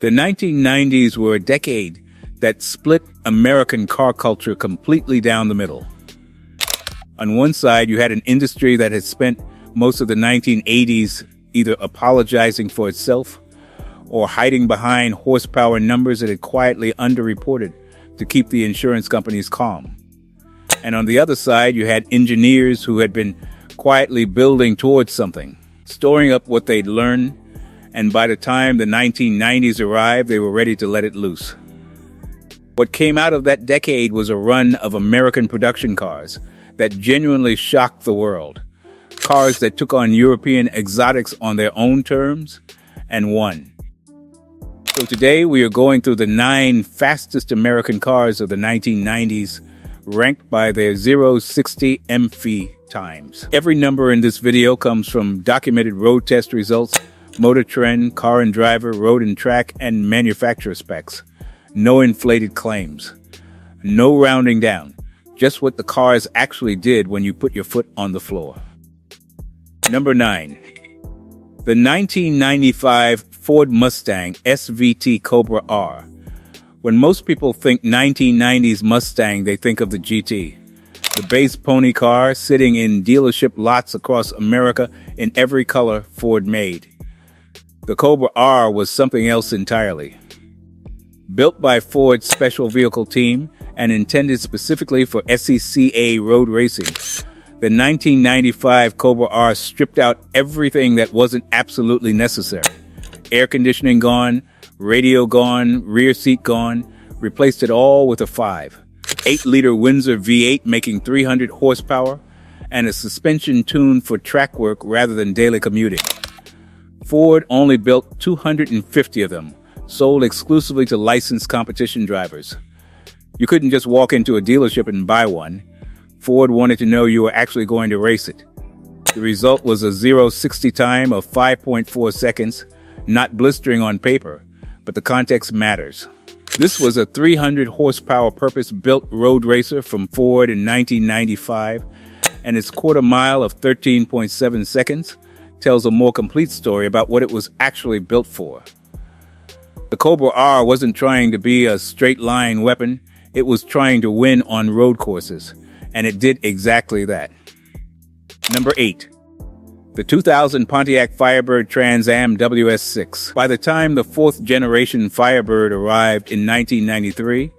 The 1990s were a decade that split American car culture completely down the middle. On one side, you had an industry that had spent most of the 1980s either apologizing for itself or hiding behind horsepower numbers that had quietly underreported to keep the insurance companies calm. And on the other side, you had engineers who had been quietly building towards something, storing up what they'd learned, and by the time the 1990s arrived, they were ready to let it loose. What came out of that decade was a run of American production cars that genuinely shocked the world. Cars that took on European exotics on their own terms and won. So today we are going through the 9 fastest American cars of the 1990s, ranked by their 0-60 MFI times. Every number in this video comes from documented road test results, Motor Trend, Car and Driver, Road and Track, and manufacturer specs. No inflated claims. No rounding down. Just what the cars actually did when you put your foot on the floor. Number 9. The 1995 Ford Mustang SVT Cobra R. When most people think 1990s Mustang, they think of the GT. The base pony car sitting in dealership lots across America in every color Ford made. The Cobra R was something else entirely. Built by Ford's special vehicle team and intended specifically for SCCA road racing, the 1995 Cobra R stripped out everything that wasn't absolutely necessary. Air conditioning gone, radio gone, rear seat gone, replaced it all with a 8-liter Windsor V8 making 300 horsepower, and a suspension tuned for track work rather than daily commuting. Ford only built 250 of them, sold exclusively to licensed competition drivers. You couldn't just walk into a dealership and buy one. Ford wanted to know you were actually going to race it. The result was a 0-60 time of 5.4 seconds, not blistering on paper, but the context matters. This was a 300 horsepower purpose-built road racer from Ford in 1995, and its quarter mile of 13.7 seconds tells a more complete story about what it was actually built for. The Cobra R wasn't trying to be a straight-line weapon, it was trying to win on road courses, and it did exactly that. Number 8. The 2000 Pontiac Firebird Trans Am WS6. By the time the 4th generation Firebird arrived in 1993,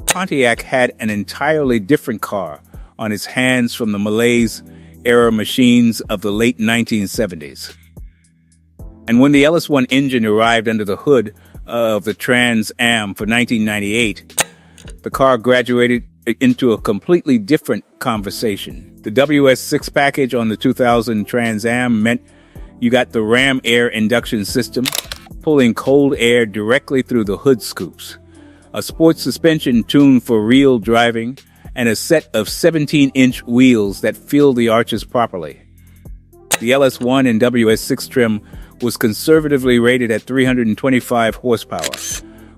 Pontiac had an entirely different car on its hands from the malaise-era machines of the late 1970s. And when the LS1 engine arrived under the hood of the Trans Am for 1998, the car graduated into a completely different conversation. The WS6 package on the 2000 Trans Am meant you got the Ram Air induction system, pulling cold air directly through the hood scoops, a sports suspension tuned for real driving, and a set of 17-inch wheels that filled the arches properly. The LS1 and WS6 trim was conservatively rated at 325 horsepower,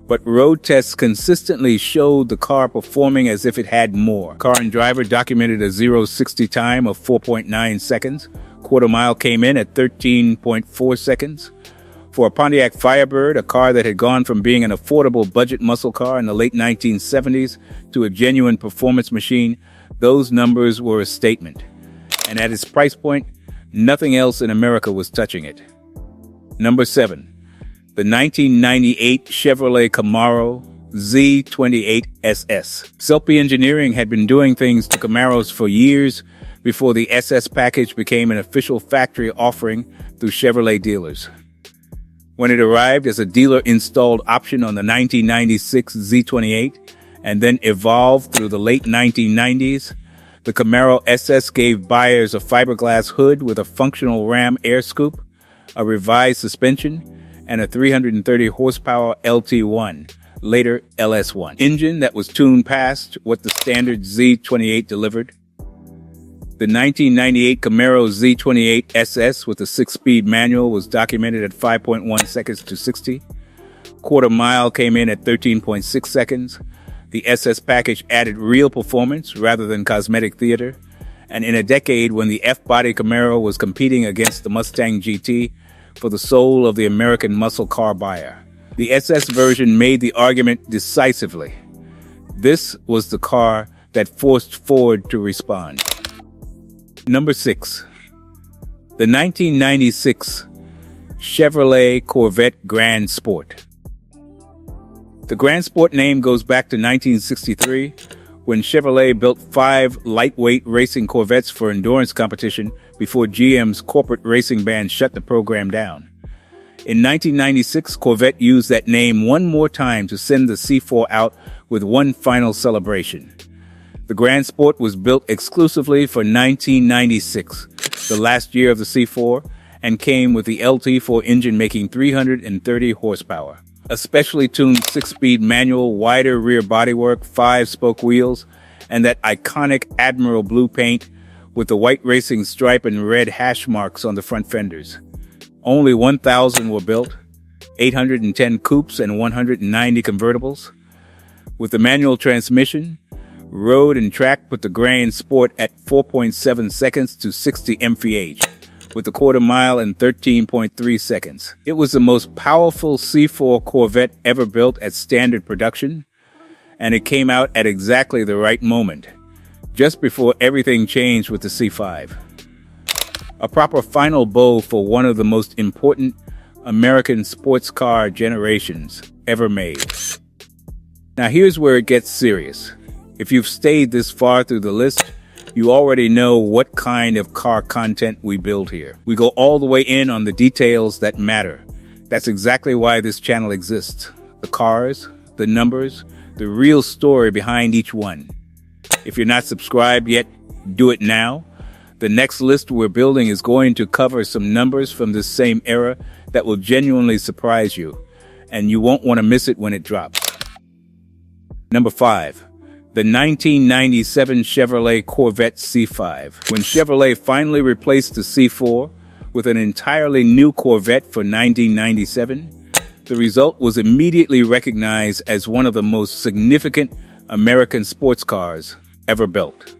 but road tests consistently showed the car performing as if it had more. Car and Driver documented a 0-60 time of 4.9 seconds. Quarter mile came in at 13.4 seconds. For a Pontiac Firebird, a car that had gone from being an affordable budget muscle car in the late 1970s to a genuine performance machine, those numbers were a statement. And at its price point, nothing else in America was touching it. Number 7. The 1998 Chevrolet Camaro Z28 SS. Selby Engineering had been doing things to Camaros for years before the SS package became an official factory offering through Chevrolet dealers. When it arrived as a dealer-installed option on the 1996 Z28 and then evolved through the late 1990s, the Camaro SS gave buyers a fiberglass hood with a functional Ram air scoop, a revised suspension, and a 330 horsepower LT1, later LS1, engine that was tuned past what the standard Z28 delivered. The 1998 Camaro Z28 SS with a 6-speed manual was documented at 5.1 seconds to 60. Quarter mile came in at 13.6 seconds. The SS package added real performance rather than cosmetic theater. And in a decade when the F-body Camaro was competing against the Mustang GT for the soul of the American muscle car buyer, The SS version made the argument decisively. This was the car that forced Ford to respond. Number 6. The 1996 Chevrolet Corvette Grand Sport. The Grand Sport name goes back to 1963, when Chevrolet built 5 lightweight racing Corvettes for endurance competition before GM's corporate racing ban shut the program down. In 1996, Corvette used that name one more time to send the C4 out with one final celebration. The Grand Sport was built exclusively for 1996, the last year of the C4, and came with the LT4 engine making 330 horsepower. A specially tuned 6-speed manual, wider rear bodywork, 5-spoke wheels, and that iconic Admiral blue paint with the white racing stripe and red hash marks on the front fenders. Only 1,000 were built, 810 coupes and 190 convertibles. With the manual transmission, road and track put the Grand Sport at 4.7 seconds to 60 mph, with a quarter mile in 13.3 seconds. It was the most powerful C4 Corvette ever built at standard production, and it came out at exactly the right moment, just before everything changed with the C5. A proper final bow for one of the most important American sports car generations ever made. Now here's where it gets serious. If you've stayed this far through the list, you already know what kind of car content we build here. We go all the way in on the details that matter. That's exactly why this channel exists. The cars, the numbers, the real story behind each one. If you're not subscribed yet, do it now. The next list we're building is going to cover some numbers from this same era that will genuinely surprise you, and you won't want to miss it when it drops. Number 5. The 1997 Chevrolet Corvette C5. When Chevrolet finally replaced the C4 with an entirely new Corvette for 1997, the result was immediately recognized as one of the most significant American sports cars ever built.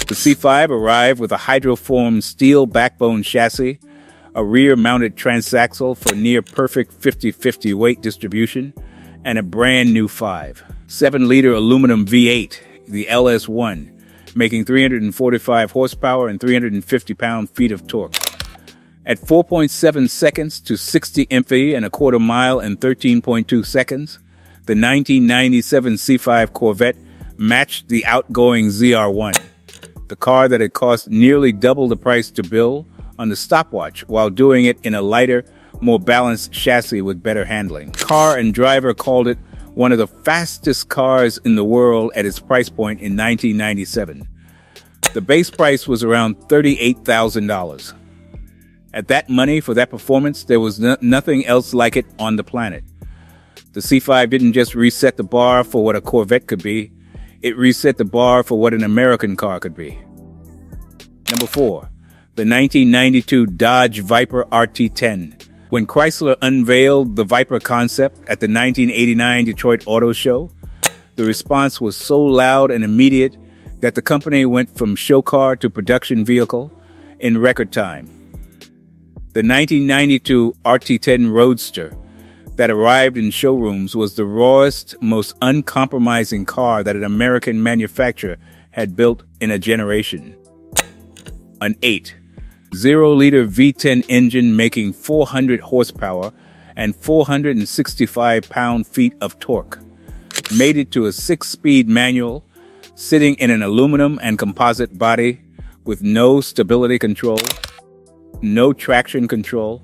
The C5 arrived with a hydroformed steel backbone chassis, a rear-mounted transaxle for near-perfect 50-50 weight distribution, and a brand-new 7-liter aluminum V8, the LS1, making 345 horsepower and 350 pound-feet of torque. At 4.7 seconds to 60 mph and a quarter mile in 13.2 seconds, the 1997 C5 Corvette matched the outgoing ZR1, the car that had cost nearly double the price to build on the stopwatch while doing it in a lighter, more balanced chassis with better handling. Car and Driver called it one of the fastest cars in the world at its price point in 1997. The base price was around $38,000. At that money for that performance, there was nothing else like it on the planet. The C5 didn't just reset the bar for what a Corvette could be, it reset the bar for what an American car could be. Number 4. The 1992 Dodge Viper RT10. When Chrysler unveiled the Viper concept at the 1989 Detroit Auto Show, the response was so loud and immediate that the company went from show car to production vehicle in record time. The 1992 RT10 Roadster that arrived in showrooms was the rawest, most uncompromising car that an American manufacturer had built in a generation. An 0-liter V10 engine making 400 horsepower and 465 pound-feet of torque made it to a 6-speed manual sitting in an aluminum and composite body with no stability control, no traction control,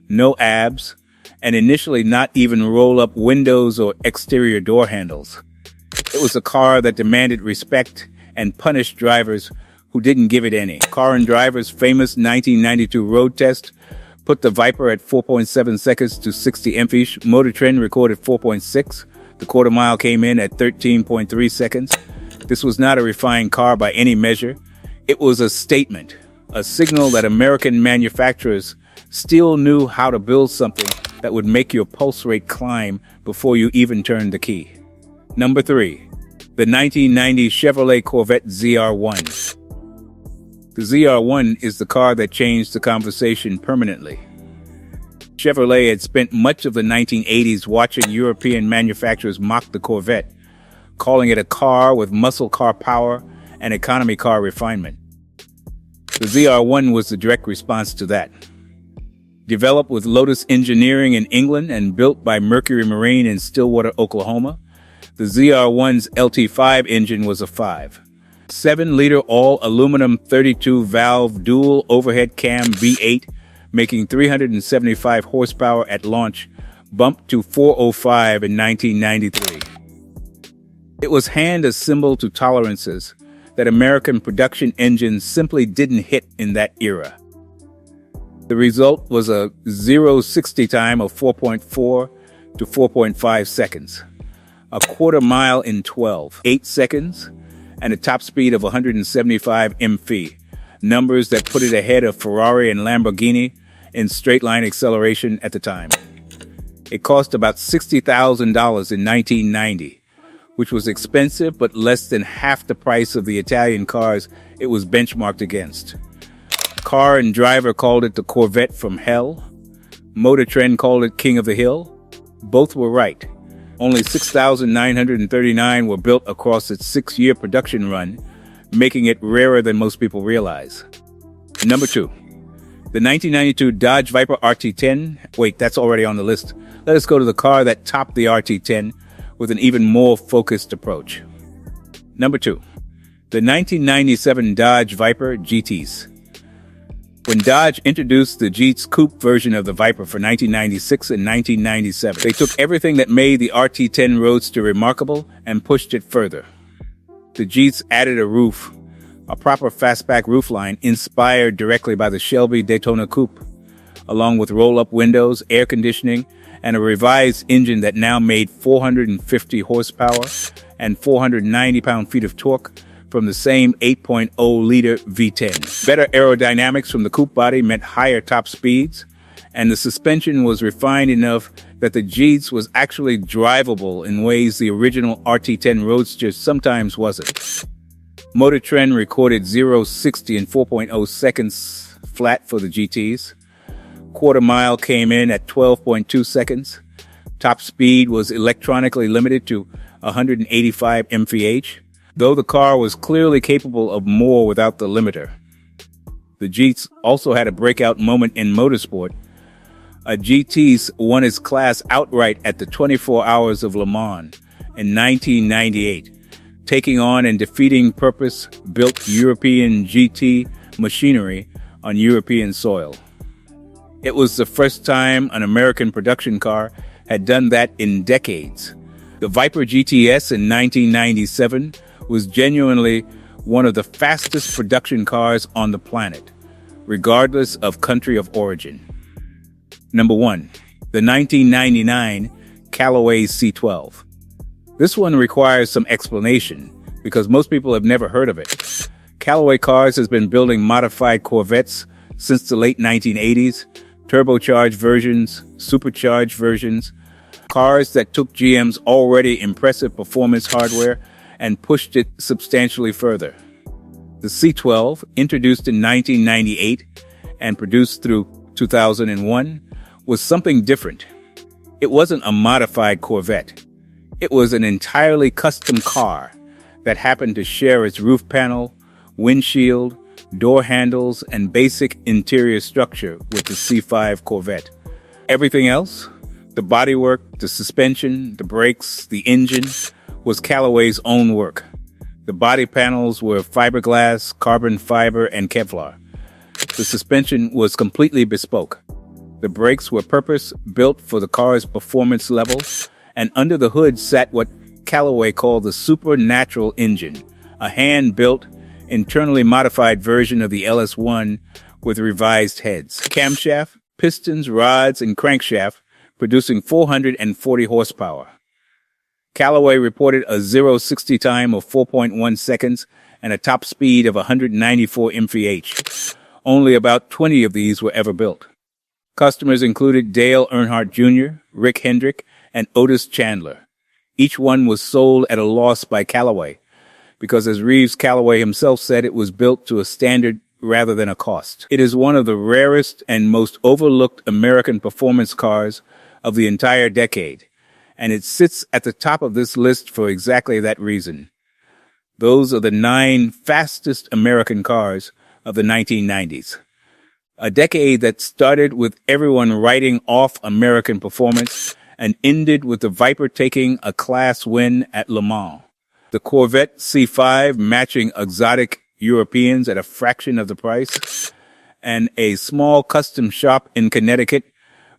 no ABS, and initially not even roll-up windows or exterior door handles. It was a car that demanded respect and punished drivers who didn't give it any. Car and Driver's famous 1992 road test put the Viper at 4.7 seconds to 60 mph. Motor Trend recorded 4.6. The quarter mile came in at 13.3 seconds. This was not a refined car by any measure. It was a statement, a signal that American manufacturers still knew how to build something that would make your pulse rate climb before you even turned the key. Number 3. The 1990 Chevrolet Corvette ZR1. The ZR1 is the car that changed the conversation permanently. Chevrolet had spent much of the 1980s watching European manufacturers mock the Corvette, calling it a car with muscle car power and economy car refinement. The ZR1 was the direct response to that. Developed with Lotus Engineering in England and built by Mercury Marine in Stillwater, Oklahoma, the ZR1's LT5 engine was a 7-liter all-aluminum 32-valve dual overhead cam V8, making 375 horsepower at launch, bumped to 405 in 1993. It was hand-assembled to tolerances that American production engines simply didn't hit in that era. The result was a 0-60 time of 4.4 to 4.5 seconds, a quarter mile in 8 seconds, and a top speed of 175 mph, numbers that put it ahead of Ferrari and Lamborghini in straight-line acceleration at the time. It cost about $60,000 in 1990, which was expensive but less than half the price of the Italian cars it was benchmarked against. Car and Driver called it the Corvette from hell. Motor Trend called it King of the Hill. Both were right. Only 6,939 were built across its 6-year production run, making it rarer than most people realize. Number 2. The 1992 Dodge Viper RT10. Wait, that's already on the list. Let us go to the car that topped the RT10 with an even more focused approach. Number 2. The 1997 Dodge Viper GTs. When Dodge introduced the Jeets coupe version of the Viper for 1996 and 1997, they took everything that made the RT10 Roadster remarkable and pushed it further. The Jeets added a roof, a proper fastback roofline inspired directly by the Shelby Daytona coupe, along with roll-up windows, air conditioning, and a revised engine that now made 450 horsepower and 490 pound-feet of torque from the same 8.0-liter V10. Better aerodynamics from the coupe body meant higher top speeds, and the suspension was refined enough that the Jeets was actually drivable in ways the original RT10 Roadster sometimes wasn't. Motor Trend recorded 0-60 in 4.0 seconds flat for the GTs. Quarter mile came in at 12.2 seconds. Top speed was electronically limited to 185 mph, though the car was clearly capable of more without the limiter. The Jeets also had a breakout moment in motorsport. A GT won its class outright at the 24 Hours of Le Mans in 1998, taking on and defeating purpose-built European GT machinery on European soil. It was the first time an American production car had done that in decades. The Viper GTS in 1997 was genuinely one of the fastest production cars on the planet, regardless of country of origin. Number 1. The 1999 Callaway C12. This one requires some explanation, because most people have never heard of it. Callaway Cars has been building modified Corvettes since the late 1980s, turbocharged versions, supercharged versions, cars that took GM's already impressive performance hardware and pushed it substantially further. The C12, introduced in 1998 and produced through 2001, was something different. It wasn't a modified Corvette. It was an entirely custom car that happened to share its roof panel, windshield, door handles, and basic interior structure with the C5 Corvette. Everything else, the bodywork, the suspension, the brakes, the engine, was Callaway's own work. The body panels were fiberglass, carbon fiber, and Kevlar. The suspension was completely bespoke. The brakes were purpose-built for the car's performance level, and under the hood sat what Callaway called the supernatural engine, a hand-built, internally modified version of the LS1 with revised heads, camshaft, pistons, rods, and crankshaft, producing 440 horsepower. Callaway reported a 0-60 time of 4.1 seconds and a top speed of 194 mph. Only about 20 of these were ever built. Customers included Dale Earnhardt Jr., Rick Hendrick, and Otis Chandler. Each one was sold at a loss by Callaway, because as Reeves Callaway himself said, it was built to a standard rather than a cost. It is one of the rarest and most overlooked American performance cars of the entire decade, and it sits at the top of this list for exactly that reason. Those are the 9 fastest American cars of the 1990s. A decade that started with everyone writing off American performance and ended with the Viper taking a class win at Le Mans. The Corvette C5 matching exotic Europeans at a fraction of the price, and a small custom shop in Connecticut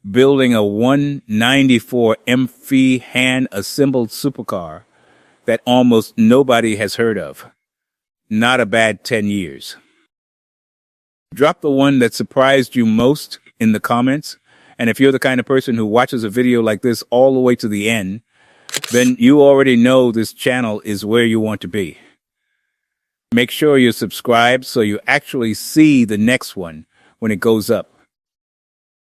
building a 194 MF hand-assembled supercar that almost nobody has heard of. Not a bad 10 years. Drop the one that surprised you most in the comments, and if you're the kind of person who watches a video like this all the way to the end, then you already know this channel is where you want to be. Make sure you're subscribed so you actually see the next one when it goes up.